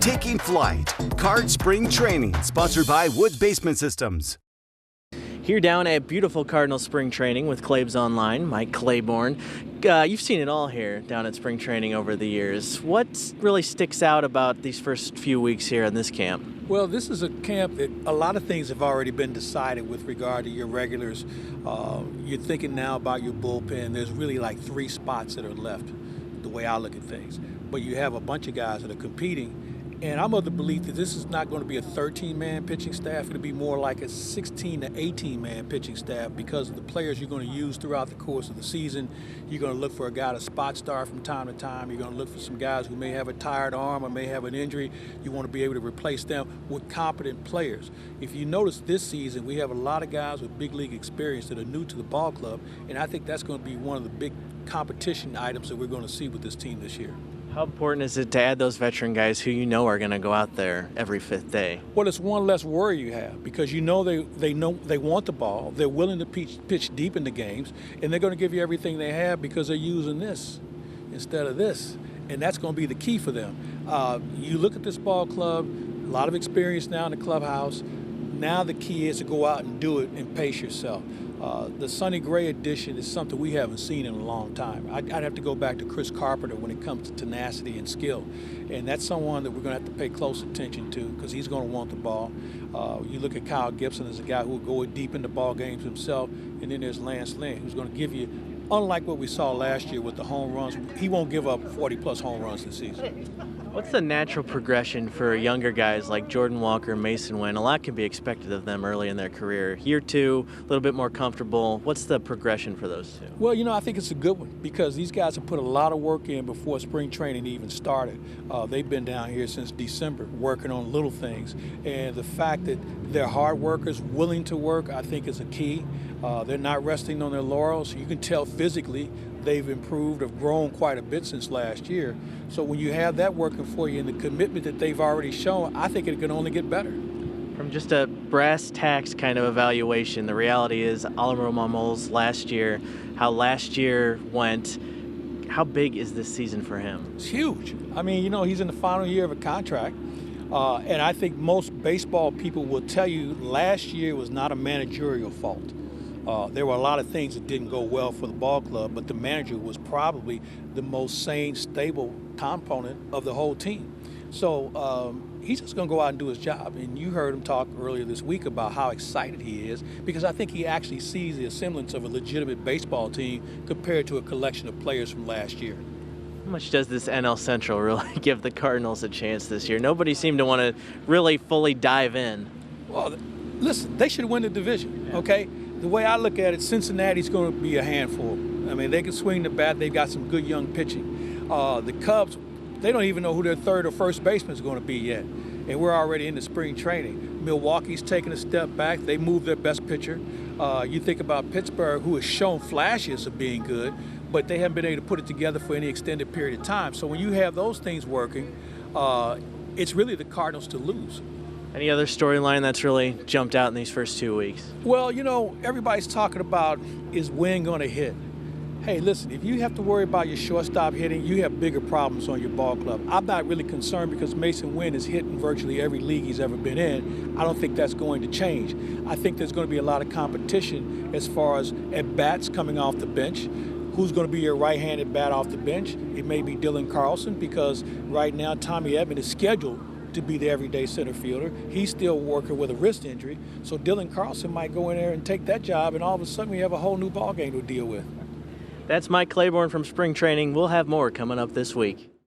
taking flight. Card Spring Training, sponsored by Woods Basement Systems. Here down at beautiful Cardinal Spring Training with Claibs Online, Mike Claiborne. You've seen it all here down at Spring Training over the years. What really sticks out about these first few weeks here in this camp? Well, this is a camp that a lot of things have already been decided with regard to your regulars. You're thinking now about your bullpen. There's really like 3 spots that are left, the way I look at things. But you have a bunch of guys that are competing. And I'm of the belief that this is not going to be a 13-man pitching staff. It'll be more like a 16 to 18-man pitching staff because of the players you're going to use throughout the course of the season. You're going to look for a guy to spot start from time to time. You're going to look for some guys who may have a tired arm or may have an injury. You want to be able to replace them with competent players. If you notice this season, we have a lot of guys with big league experience that are new to the ball club, and I think that's going to be one of the big competition items that we're going to see with this team this year. How important is it to add those veteran guys who you know are going to go out there every 5th day? Well, it's one less worry you have because you know they want the ball, they're willing to pitch deep in the games, and they're going to give you everything they have because they're using this instead of this, and that's going to be the key for them. You look at this ball club, a lot of experience now in the clubhouse. Now the key is to go out and do it and pace yourself. The Sonny Gray edition is something we haven't seen in a long time. I'd have to go back to Chris Carpenter when it comes to tenacity and skill. And that's someone that we're going to have to pay close attention to because he's going to want the ball. You look at Kyle Gibson as a guy who will go deep into ball games himself. And then there's Lance Lynn, who's going to give you, unlike what we saw last year with the home runs, he won't give up 40-plus home runs this season. What's the natural progression for younger guys like Jordan Walker, Mason Wynn? A lot can be expected of them early in their career. Year 2, a little bit more comfortable. What's the progression for those two? Well, I think it's a good one because these guys have put a lot of work in before spring training even started. They've been down here since December working on little things. And the fact that they're hard workers, willing to work, I think is a key. They're not resting on their laurels. You can tell physically they've improved, have grown quite a bit since last year. So when you have that working for you and the commitment that they've already shown, I think it can only get better. From just a brass tacks kind of evaluation, the reality is Oli Marmol's last year, how last year went, how big is this season for him? It's huge. I mean, he's in the final year of a contract. And I think most baseball people will tell you last year was not a managerial fault. There were a lot of things that didn't go well for the ball club, but the manager was probably the most sane, stable component of the whole team. So he's just going to go out and do his job. And you heard him talk earlier this week about how excited he is because I think he actually sees the semblance of a legitimate baseball team compared to a collection of players from last year. How much does this NL Central really give the Cardinals a chance this year? Nobody seemed to want to really fully dive in. Well, listen, they should win the division, okay? The way I look at it, Cincinnati's going to be a handful. I mean, they can swing the bat. They've got some good young pitching. The Cubs, they don't even know who their third or first baseman is going to be yet. And we're already in the spring training. Milwaukee's taking a step back. They moved their best pitcher. You think about Pittsburgh, who has shown flashes of being good, but they haven't been able to put it together for any extended period of time. So when you have those things working, it's really the Cardinals to lose. Any other storyline that's really jumped out in these first 2 weeks? Well, everybody's talking about is Wynn going to hit. Hey, listen, if you have to worry about your shortstop hitting, you have bigger problems on your ball club. I'm not really concerned because Mason Wynn is hitting virtually every league he's ever been in. I don't think that's going to change. I think there's going to be a lot of competition as far as at-bats coming off the bench. Who's going to be your right-handed bat off the bench? It may be Dylan Carlson because right now Tommy Edman is scheduled to be the everyday center fielder. He's still working with a wrist injury, so Dylan Carlson might go in there and take that job, and all of a sudden we have a whole new ball game to deal with. That's Mike Claiborne from Spring Training. We'll have more coming up this week.